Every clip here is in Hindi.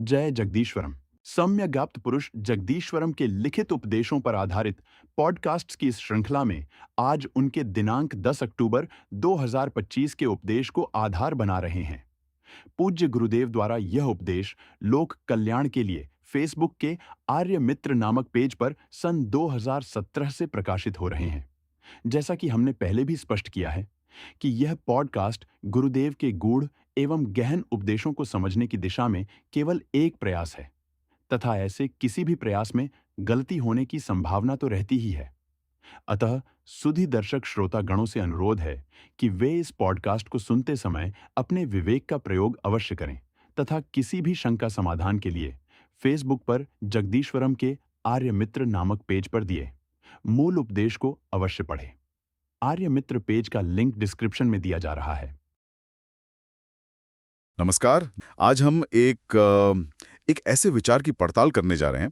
जय जगदीश्वरम। सम्यगाप्त पुरुष जगदीश्वरम के लिखित उपदेशों पर आधारित पॉडकास्ट्स की इस श्रृंखला में आज उनके दिनांक 10 अक्टूबर 2025 के उपदेश को आधार बना रहे हैं। पूज्य गुरुदेव द्वारा यह उपदेश लोक कल्याण के लिए फेसबुक के आर्य मित्र नामक पेज पर सन 2017 से प्रकाशित हो रहे हैं। जैसा कि हमने पहले भी स्पष्ट किया है कि यह पॉडकास्ट गुरुदेव के गूढ़ एवं गहन उपदेशों को समझने की दिशा में केवल एक प्रयास है तथा ऐसे किसी भी प्रयास में गलती होने की संभावना तो रहती ही है। अतः सुधी दर्शक श्रोता गणों से अनुरोध है कि वे इस पॉडकास्ट को सुनते समय अपने विवेक का प्रयोग अवश्य करें तथा किसी भी शंका समाधान के लिए फेसबुक पर जगदीश्वरम के आर्य मित्र नामक पेज पर दिए मूल उपदेश को अवश्य पढ़ें। आर्य मित्र पेज का लिंक डिस्क्रिप्शन में दिया जा रहा है। नमस्कार। आज हम एक ऐसे विचार की पड़ताल करने जा रहे हैं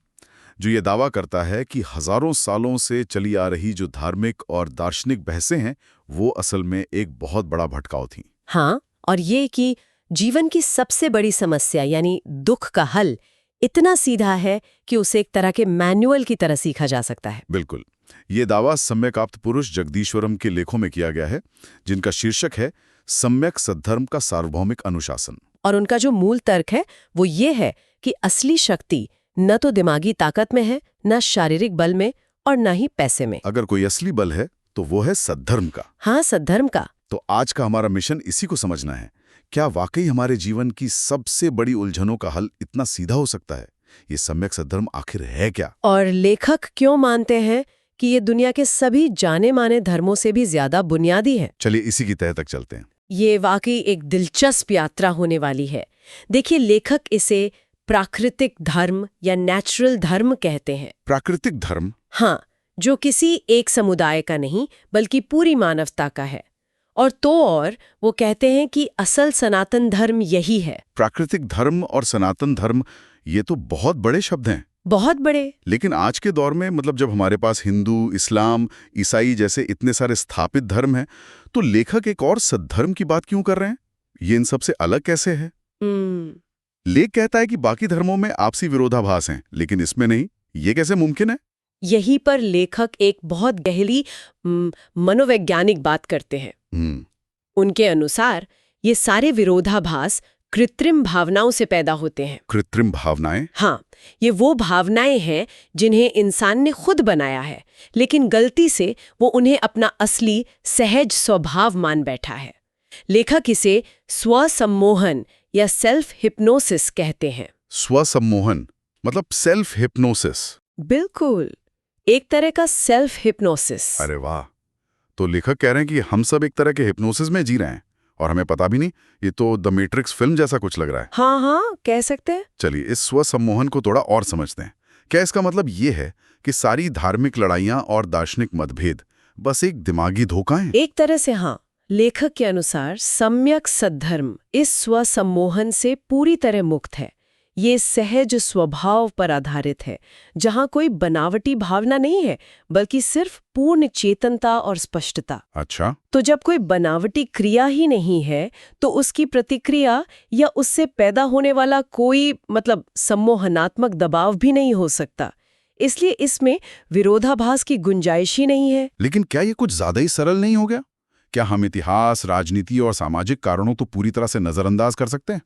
जो ये दावा करता है कि हजारों सालों से चली आ रही जो धार्मिक और दार्शनिक बहसें हैं वो असल में एक बहुत बड़ा भटकाव थी। हाँ, और ये कि जीवन की सबसे बड़ी समस्या यानी दुख का हल इतना सीधा है कि उसे एक तरह के मैनुअल की तरह सीखा जा सकता है। बिल्कुल। ये दावा सम्यकाप्त पुरुष जगदीश्वरम के लेखों में किया गया है, जिनका शीर्षक है सम्यक सद्धर्म का सार्वभौमिक अनुशासन। और उनका जो मूल तर्क है वो ये है कि असली शक्ति न तो दिमागी ताकत में है, न शारीरिक बल में और न ही पैसे में। अगर कोई असली बल है तो वो है सद्धर्म का। हाँ, सद्धर्म का। तो आज का हमारा मिशन इसी को समझना है। क्या वाकई हमारे जीवन की सबसे बड़ी उलझनों का हल इतना सीधा हो सकता है? ये सम्यक सद्धर्म आखिर है क्या? और लेखक क्यों मानते हैं कि ये दुनिया के सभी जाने माने धर्मों से भी ज्यादा बुनियादी है? चलिए इसी की तह तक चलते हैं। ये वाकई एक दिलचस्प यात्रा होने वाली है। देखिए, लेखक इसे प्राकृतिक धर्म या नेचुरल धर्म कहते हैं। प्राकृतिक धर्म? हाँ, जो किसी एक समुदाय का नहीं बल्कि पूरी मानवता का है। और वो कहते हैं कि असल सनातन धर्म यही है। प्राकृतिक धर्म और सनातन धर्म, ये तो बहुत बड़े शब्द हैं। बहुत बड़े। लेकिन आज के दौर में जब हमारे पास हिंदू, इस्लाम, ईसाई जैसे इतने सारे स्थापित धर्म हैं, तो लेखक एक और सद्धर्म की बात क्यों कर रहे हैं? ये इन सबसे अलग कैसे है? लेख कहता है कि बाकी धर्मों में आपसी विरोधाभास हैं, लेकिन इसमें नहीं। ये कैसे मुमकिन है? यहीं पर लेखक एक बहुत गहरी मनोवैज्ञानिक बात करते हैं। उनके अनुसार ये सारे विरोधाभास कृत्रिम भावनाओं से पैदा होते हैं। कृत्रिम भावनाएं? हाँ, ये वो भावनाएं हैं जिन्हें इंसान ने खुद बनाया है, लेकिन गलती से वो उन्हें अपना असली सहज स्वभाव मान बैठा है। लेखक इसे स्वसम्मोहन या सेल्फ हिप्नोसिस कहते हैं। स्वसम्मोहन मतलब सेल्फ हिप्नोसिस? बिल्कुल, एक तरह का सेल्फ हिप्नोसिस। अरे वाह! तो लेखक कह रहे हैं कि हम सब एक तरह के हिप्नोसिस में जी रहे हैं और हमें पता भी नहीं। ये तो द मैट्रिक्स फिल्म जैसा कुछ लग रहा है। हाँ, कह सकते हैं। चलिए इस स्वसम्मोहन को थोड़ा और समझते हैं। क्या इसका मतलब ये है कि सारी धार्मिक लड़ाइयां और दार्शनिक मतभेद बस एक दिमागी धोखा है? एक तरह से हाँ। लेखक के अनुसार सम्यक सद्धर्म इस स्वसम्मोहन से पूरी तरह मुक्त है। ये सहज स्वभाव पर आधारित है, जहां कोई बनावटी भावना नहीं है, बल्कि सिर्फ पूर्ण चेतनता और स्पष्टता। अच्छा। तो जब कोई बनावटी क्रिया ही नहीं है, तो उसकी प्रतिक्रिया या उससे पैदा होने वाला कोई सम्मोहनात्मक दबाव भी नहीं हो सकता। इसलिए इसमें विरोधाभास की गुंजाइश ही नहीं है। लेकिन क्या ये कुछ ज्यादा ही सरल नहीं हो गया? क्या हम इतिहास, राजनीति और सामाजिक कारणों तो पूरी तरह से नजरअंदाज कर सकते हैं?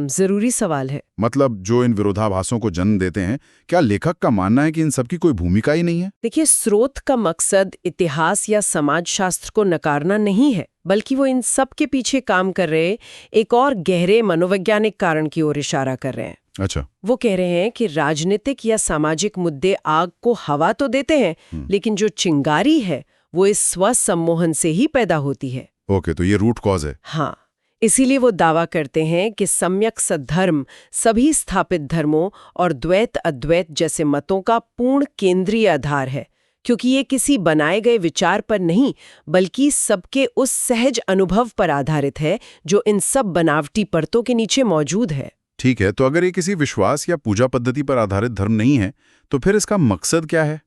जरूरी सवाल है। जो इन विरोधाभासों को जन्म देते हैं, क्या लेखक का मानना है कि इन सब की कोई भूमिका ही नहीं है? देखिए, स्रोत का मकसद इतिहास या समाजशास्त्र को नकारना नहीं है, बल्कि वो इन सब के पीछे काम कर रहे एक और गहरे मनोवैज्ञानिक कारण की ओर इशारा कर रहे हैं। अच्छा। वो कह रहे हैं कि राजनीतिक या सामाजिक मुद्दे आग को हवा तो देते हैं, लेकिन जो चिंगारी है वो इस स्वसम्मोहन से ही पैदा होती है। ओके, तो ये रूट कॉज है। हाँ, इसीलिए वो दावा करते हैं कि सम्यक सद्धर्म सभी स्थापित धर्मों और द्वैत अद्वैत जैसे मतों का पूर्ण केंद्रीय आधार है, क्योंकि ये किसी बनाए गए विचार पर नहीं बल्कि सबके उस सहज अनुभव पर आधारित है जो इन सब बनावटी परतों के नीचे मौजूद है। ठीक है, तो अगर ये किसी विश्वास या पूजा पद्धति पर आधारित धर्म नहीं है, तो फिर इसका मकसद क्या है?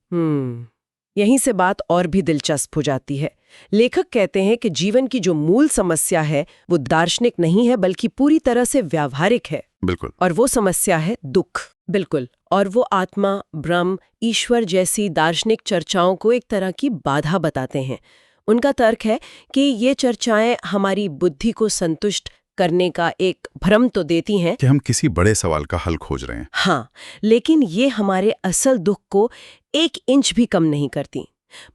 यहीं से बात और भी दिलचस्प हो जाती है। लेखक कहते हैं कि जीवन की जो मूल समस्या है वो दार्शनिक नहीं है बल्कि पूरी तरह से व्यावहारिक है। बिल्कुल। और वो समस्या है दुख। बिल्कुल। और वो आत्मा, ब्रह्म, ईश्वर जैसी दार्शनिक चर्चाओं को एक तरह की बाधा बताते हैं। उनका तर्क है कि ये चर्चाएं हमारी बुद्धि को संतुष्ट करने का एक भ्रम तो देती हैं कि हम किसी बड़े सवाल का हल खोज रहे हैं। हाँ, लेकिन ये हमारे असल दुख को 1 इंच भी कम नहीं करती।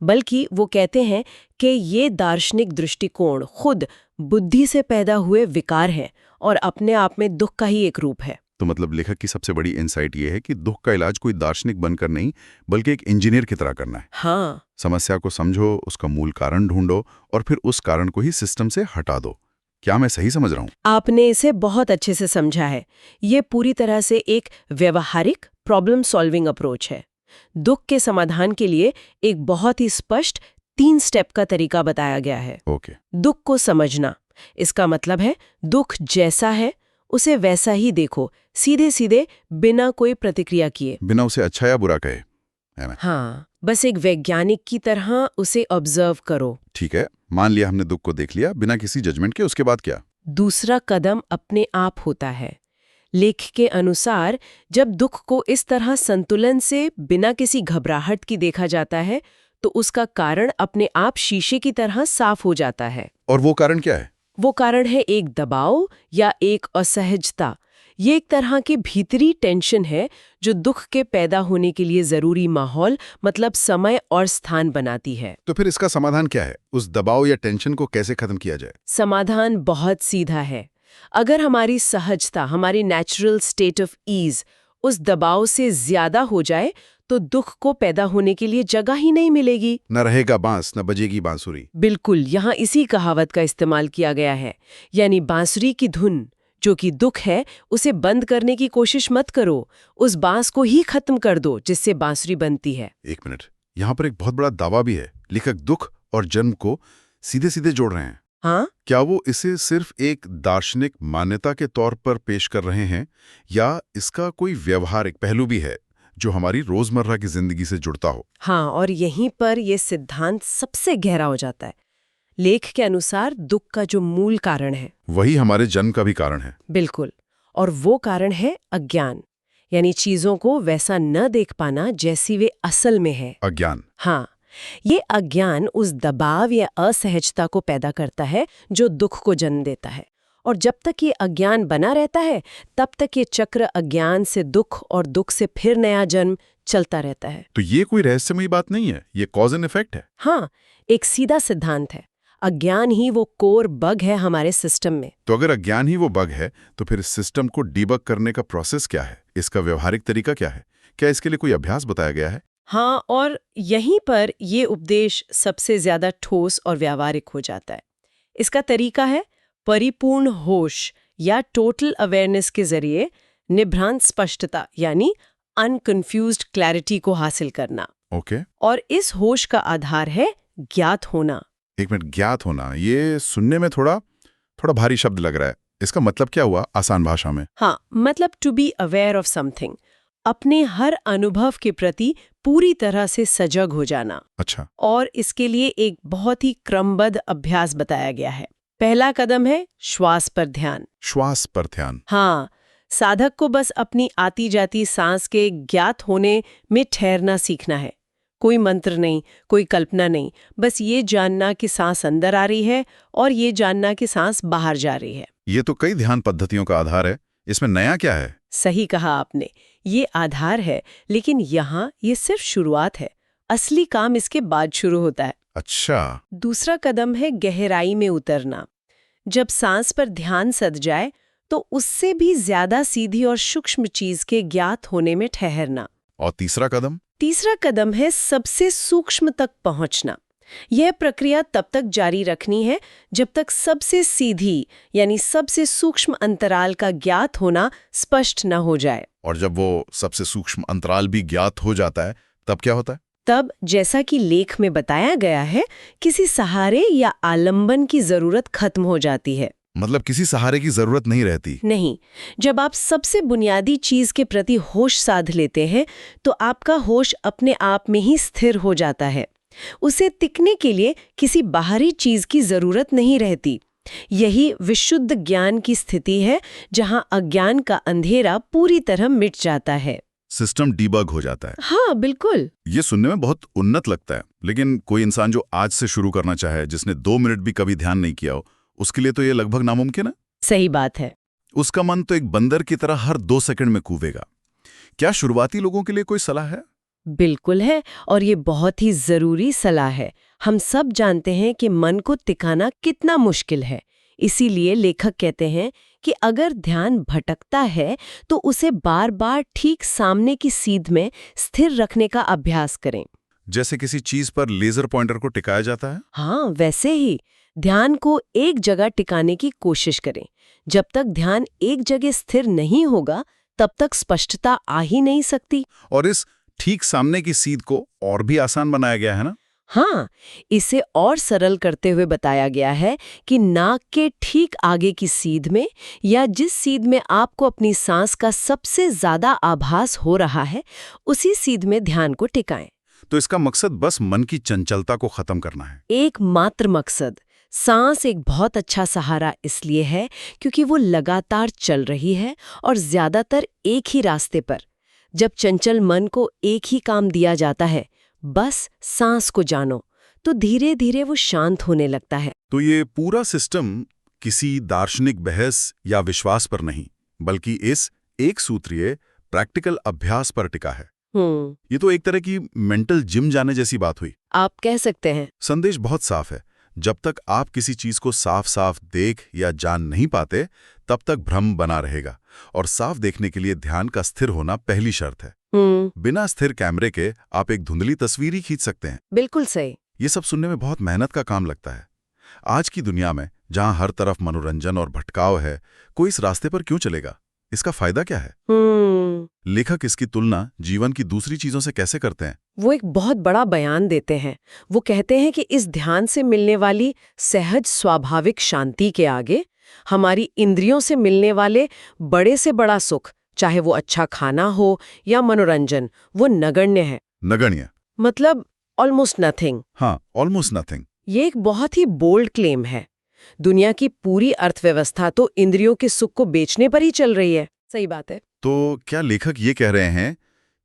बल्कि वो कहते हैं कि ये दार्शनिक दृष्टिकोण खुद बुद्धि से पैदा हुए विकार है और अपने आप में दुख का ही एक रूप है। तो मतलब लेखक की सबसे बड़ी इंसाइट ये है कि दुख का इलाज कोई दार्शनिक बनकर नहीं बल्कि एक इंजीनियर की तरह करना है। हाँ, समस्या को समझो, उसका मूल कारण ढूंढो और फिर उस कारण को ही सिस्टम से हटा दो। क्या मैं सही समझ रहा हूँ? आपने इसे बहुत अच्छे से समझा है। ये पूरी तरह से एक व्यवहारिक प्रॉब्लम सॉल्विंग अप्रोच है। दुख के समाधान के लिए एक बहुत ही स्पष्ट 3 स्टेप का तरीका बताया गया है। ओके। दुख को समझना, इसका मतलब है दुख जैसा है उसे वैसा ही देखो, सीधे सीधे बिना कोई प्रतिक्रिया किए। बिना उसे अच्छा या बुरा कहे, है ना? हाँ, बस एक वैज्ञानिक की तरह उसे ऑब्जर्व करो। ठीक है, मान लिया हमने दुख को देख लिया बिना किसी जजमेंट के, उसके बाद क्या? दूसरा कदम अपने आप होता है। लेख के अनुसार जब दुख को इस तरह संतुलन से बिना किसी घबराहट की देखा जाता है तो उसका कारण अपने आप शीशे की तरह साफ हो जाता है। और वो कारण क्या है? वो कारण है एक दबाव या एक असहजता। ये एक तरह की भीतरी टेंशन है जो दुख के पैदा होने के लिए जरूरी माहौल मतलब समय और स्थान बनाती है। तो फिर इसका समाधान क्या है? उस दबाव या टेंशन को कैसे खत्म किया जाए? समाधान बहुत सीधा है। अगर हमारी सहजता, हमारी नेचुरल स्टेट ऑफ ईज उस दबाव से ज्यादा हो जाए तो दुख को पैदा होने के लिए जगह ही नहीं मिलेगी। न रहेगा बांस, न बजेगी बांसुरी। बिल्कुल, यहाँ इसी कहावत का इस्तेमाल किया गया है। यानी बांसुरी की धुन जो कि दुख है उसे बंद करने की कोशिश मत करो, उस बांस को ही खत्म कर दो जिससे बांसुरी बनती है। एक मिनट, यहाँ पर एक बहुत बड़ा दावा भी है। लेखक दुख और जन्म को सीधे सीधे जोड़ रहे हैं। हाँ, क्या वो इसे सिर्फ एक दार्शनिक मान्यता के तौर पर पेश कर रहे हैं या इसका कोई व्यवहारिक पहलू भी है जो हमारी रोजमर्रा की जिंदगी से जुड़ता हो? हाँ, और यहीं पर यह सिद्धांत सबसे गहरा हो जाता है। लेख के अनुसार दुख का जो मूल कारण है वही हमारे जन्म का भी कारण है। बिल्कुल, और वो कारण है अज्ञान, यानी चीजों को वैसा न देख पाना जैसी वे असल में है। अज्ञान। हाँ, ये अज्ञान उस दबाव या असहजता को पैदा करता है जो दुख को जन्म देता है। और जब तक ये अज्ञान बना रहता है तब तक ये चक्र अज्ञान से दुख और दुख से फिर नया जन्म चलता रहता है। तो ये कोई रहस्यमयी बात नहीं है, ये कॉज एंड इफेक्ट है। हाँ, एक सीधा सिद्धांत है। अज्ञान ही वो कोर बग है हमारे सिस्टम में। तो अगर अज्ञान ही वो बग है तो फिर इस सिस्टम को डीबग करने का प्रोसेस क्या है? इसका व्यवहारिक तरीका क्या है? क्या इसके लिए कोई अभ्यास बताया गया है? हाँ, और यहीं पर ये उपदेश सबसे ज्यादा ठोस और व्यावहारिक हो जाता है। इसका तरीका है परिपूर्ण होश या टोटल अवेयरनेस के जरिए निभ्रांत स्पष्टता यानी अनकन्फ्यूज्ड क्लैरिटी को हासिल करना। ओके। और इस होश का आधार है ज्ञात होना। एक मिनट, ज्ञात होना, ये सुनने में थोड़ा भारी शब्द लग रहा है। इसका मतलब क्या हुआ आसान भाषा में? हाँ, मतलब to be aware of something, अपने हर अनुभव के प्रति पूरी तरह से सजग हो जाना। अच्छा। और इसके लिए एक बहुत ही क्रमबद्ध अभ्यास बताया गया है। पहला कदम है श्वास पर ध्यान। श्वास पर ध्यान। हाँ, साधक को बस अपनी आती जाती सांस के ज्ञात होने में ठहरना सीखना है। कोई मंत्र नहीं, कोई कल्पना नहीं, बस ये जानना कि सांस अंदर आ रही है और ये जानना कि सांस बाहर जा रही है। ये तो कई ध्यान पद्धतियों का आधार है, इसमें नया क्या है? सही कहा आपने, ये आधार है, लेकिन यहाँ ये सिर्फ शुरुआत है। असली काम इसके बाद शुरू होता है। अच्छा। दूसरा कदम है गहराई में उतरना। जब सांस पर ध्यान सध जाए तो उससे भी ज्यादा सीधी और सूक्ष्म चीज के ज्ञात होने में ठहरना। और तीसरा कदम? तीसरा कदम है सबसे सूक्ष्म तक पहुंचना। यह प्रक्रिया तब तक जारी रखनी है जब तक सबसे सीधी यानी सबसे सूक्ष्म अंतराल का ज्ञात होना स्पष्ट न हो जाए। और जब वो सबसे सूक्ष्म अंतराल भी ज्ञात हो जाता है तब क्या होता है? तब, जैसा कि लेख में बताया गया है, किसी सहारे या आलंबन की जरूरत खत्म हो जाती है। मतलब किसी सहारे की जरूरत नहीं रहती? नहीं, जब आप सबसे बुनियादी चीज के प्रति होश साध लेते हैं तो आपका होश अपने आप में ही स्थिर हो जाता है। उसे टिकने के लिए किसी बाहरी चीज की जरूरत नहीं रहती। यही विशुद्ध ज्ञान की स्थिति है, जहां अज्ञान का अंधेरा पूरी तरह मिट जाता है। सिस्टम डीबग हो जाता है। हाँ, बिल्कुल। ये सुनने में बहुत उन्नत लगता है, लेकिन कोई इंसान जो आज से शुरू करना चाहे, जिसने 2 मिनट भी कभी ध्यान नहीं किया हो, उसके लिए तो ये लगभग नामुमकिन है। सही बात है। उसका मन तो एक बंदर की तरह हर 2 सेकंड में कूदेगा। क्या शुरुआती लोगों के लिए कोई सलाह है? बिल्कुल है, और ये बहुत ही जरूरी सलाह है। हम सब जानते हैं कि मन को टिकाना कितना मुश्किल है। इसीलिए लेखक कहते हैं कि अगर ध्यान भटकता है तो उसे बार बार ठीक सामने की सीध में स्थिर रखने का अभ्यास करें। जैसे किसी चीज पर लेजर पॉइंटर को टिकाया जाता है? हाँ, वैसे ही ध्यान को एक जगह टिकाने की कोशिश करें। जब तक ध्यान एक जगह स्थिर नहीं होगा, तब तक स्पष्टता आ ही नहीं सकती। और इस ठीक सामने की सीध को और भी आसान बनाया गया है ना? हाँ, इसे और सरल करते हुए बताया गया है कि नाक के ठीक आगे की सीध में, या जिस सीध में आपको अपनी सांस का सबसे ज्यादा आभास हो रहा है, उसी सीध में ध्यान को टिकाएं। तो इसका मकसद बस मन की चंचलता को खत्म करना है। एकमात्र मकसद। सांस एक बहुत अच्छा सहारा इसलिए है क्योंकि वो लगातार चल रही है और ज्यादातर एक ही रास्ते पर। जब चंचल मन को एक ही काम दिया जाता है, बस सांस को जानो, तो धीरे धीरे वो शांत होने लगता है। तो ये पूरा सिस्टम किसी दार्शनिक बहस या विश्वास पर नहीं, बल्कि इस एक सूत्रीय प्रैक्टिकल अभ्यास पर टिका है। ये तो एक तरह की मेंटल जिम जाने जैसी बात हुई। आप कह सकते हैं। संदेश बहुत साफ है। जब तक आप किसी चीज को साफ साफ देख या जान नहीं पाते, तब तक भ्रम बना रहेगा। और साफ देखने के लिए ध्यान का स्थिर होना पहली शर्त है। बिना स्थिर कैमरे के आप एक धुंधली तस्वीर ही खींच सकते हैं। बिल्कुल सही। ये सब सुनने में बहुत मेहनत का काम लगता है। आज की दुनिया में जहां हर तरफ मनोरंजन और भटकाव है, कोई इस रास्ते पर क्यों चलेगा? इसका फायदा क्या है? लेखक इसकी तुलना जीवन की दूसरी चीजों से कैसे करते हैं? वो एक बहुत बड़ा बयान देते हैं। वो कहते हैं कि इस ध्यान से मिलने वाली सहज स्वाभाविक शांति के आगे हमारी इंद्रियों से मिलने वाले बड़े से बड़ा सुख, चाहे वो अच्छा खाना हो या मनोरंजन, वो नगण्य है। नगण्य मतलब ऑलमोस्ट नथिंग। हाँ, ऑलमोस्ट नथिंग। ये एक बहुत ही बोल्ड क्लेम है। दुनिया की पूरी अर्थव्यवस्था तो इंद्रियों के सुख को बेचने पर ही चल रही है। सही बात है। तो क्या लेखक ये कह रहे हैं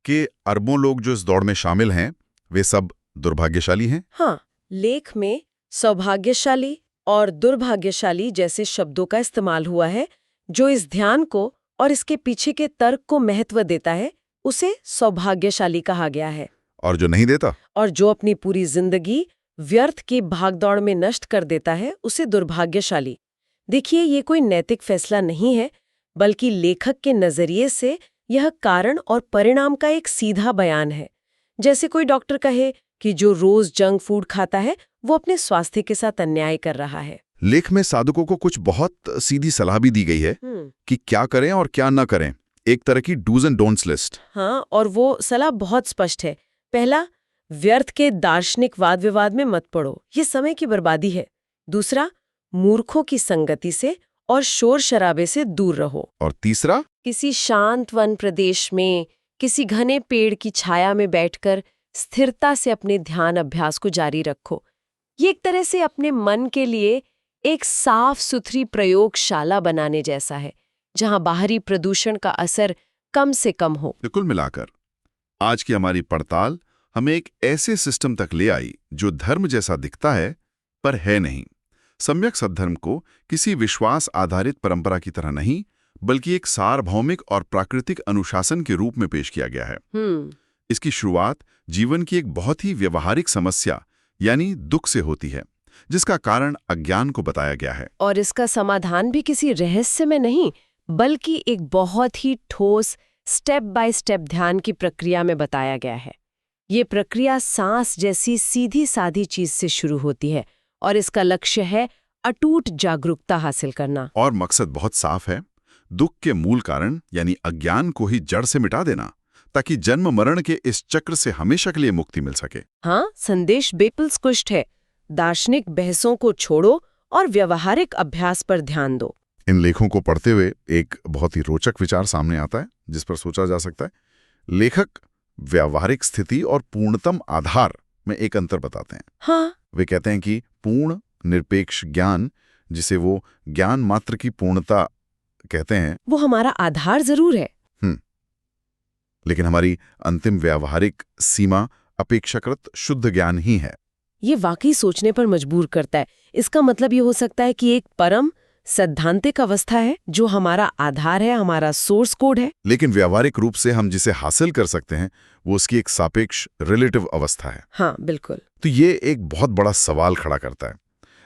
कि अरबों लोग जो इस दौड़ में शामिल हैं, वे सब दुर्भाग्यशाली हैं? हाँ, लेख में सौभाग्यशाली और दुर्भाग्यशाली जैसे शब्दों का इस्तेमाल हुआ है। जो इस ध्यान को और इसके पीछे के तर्क को महत्व देता है, उसे सौभाग्यशाली कहा गया है। और जो नहीं देता, और जो अपनी पूरी जिंदगी व्यर्थ की भागदौड़ में नष्ट कर देता है, उसे दुर्भाग्यशाली। देखिए, ये कोई नैतिक फैसला नहीं है, बल्कि लेखक के नजरिए से यह कारण और परिणाम का एक सीधा बयान है। जैसे कोई डॉक्टर कहे कि जो रोज जंक फूड खाता है, वो अपने स्वास्थ्य के साथ अन्याय कर रहा है। लेख में साधकों को कुछ बहुत सीधी सलाह भी दी गई है कि क्या करें और क्या न करें। एक तरह की डूज एंड डोंट्स लिस्ट। हाँ, और वो सलाह बहुत स्पष्ट है। पहला, व्यर्थ के दार्शनिक वाद विवाद में मत पड़ो, ये समय की बर्बादी है। दूसरा, मूर्खों की संगति से और शोर शराबे से दूर रहो। और तीसरा, किसी शांत वन प्रदेश में किसी घने पेड़ की छाया में बैठकर स्थिरता से अपने ध्यान अभ्यास को जारी रखो। ये एक तरह से अपने मन के लिए एक साफ सुथरी प्रयोगशाला बनाने जैसा है, जहां बाहरी प्रदूषण का असर कम से कम हो। कुल मिलाकर आज की हमारी पड़ताल हमें एक ऐसे सिस्टम तक ले आई जो धर्म जैसा दिखता है पर है नहीं। सम्यक सद्धर्म को किसी विश्वास आधारित परंपरा की तरह नहीं, बल्कि एक सार्वभौमिक और प्राकृतिक अनुशासन के रूप में पेश किया गया है। इसकी शुरुआत जीवन की एक बहुत ही व्यवहारिक समस्या यानी दुख से होती है, जिसका कारण अज्ञान को बताया गया है। और इसका समाधान भी किसी रहस्य में नहीं, बल्कि एक बहुत ही ठोस स्टेप बाय स्टेप ध्यान की प्रक्रिया में बताया गया है। ये प्रक्रिया सांस जैसी सीधी साधी चीज से शुरू होती है और इसका लक्ष्य है अटूट जागरूकता हासिल करना। और मकसद बहुत साफ है, दुख के मूल कारण यानी अज्ञान को ही जड़ से मिटा देना, ताकि जन्म मरण के इस चक्र से हमेशा के लिए मुक्ति मिल सके। हाँ, संदेश बिल्कुल स्पष्ट है। दार्शनिक बहसों को छोड़ो और व्यवहारिक अभ्यास पर ध्यान दो। इन लेखों को पढ़ते हुए एक बहुत ही रोचक विचार सामने आता है, जिस पर सोचा जा सकता है। लेखक व्यावहारिक स्थिति और पूर्णतम आधार में एक अंतर बताते हैं। हाँ, वे कहते हैं कि पूर्ण निरपेक्ष ज्ञान, जिसे वो ज्ञान मात्र की पूर्णता कहते हैं, वो हमारा आधार जरूर है। लेकिन हमारी अंतिम व्यावहारिक सीमा अपेक्षाकृत शुद्ध ज्ञान ही है। ये वाकई सोचने पर मजबूर करता है। इसका मतलब ये हो सकता है कि एक परम सैद्धांतिक अवस्था है जो हमारा आधार है, हमारा सोर्स कोड है। लेकिन व्यावहारिक रूप से हम जिसे हासिल कर सकते हैं वो उसकी एक सापेक्ष रिलेटिव अवस्था है। हाँ, बिल्कुल। तो ये एक बहुत बड़ा सवाल खड़ा करता है।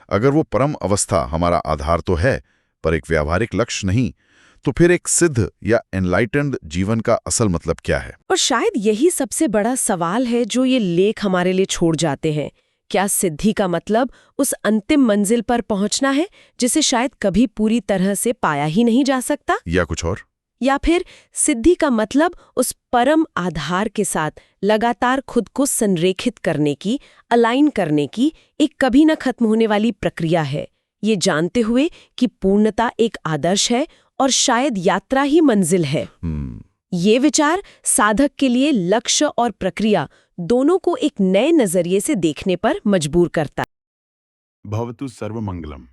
अगर वो परम अवस्था हमारा आधार तो है, पर एक व्यावहारिक लक्ष्य नहीं, तो फिर एक सिद्ध या एनलाइटेंड जीवन का असल मतलब क्या है? और शायद यही सबसे बड़ा सवाल है जो ये लेख हमारे लिए छोड़ जाते हैं। क्या सिद्धि का मतलब उस अंतिम मंजिल पर पहुंचना है जिसे शायद कभी पूरी तरह से पाया ही नहीं जा सकता? या कुछ और? या फिर सिद्धि का मतलब उस परम आधार के साथ लगातार खुद को संरेखित करने की, अलाइन करने की एक कभी न खत्म होने वाली प्रक्रिया है, ये जानते हुए कि पूर्णता एक आदर्श है और शायद यात्रा ही मंजिल है। ये विचार साधक के लिए लक्ष्य और प्रक्रिया दोनों को एक नए नजरिए से देखने पर मजबूर करता है। भवतु सर्वमंगलम।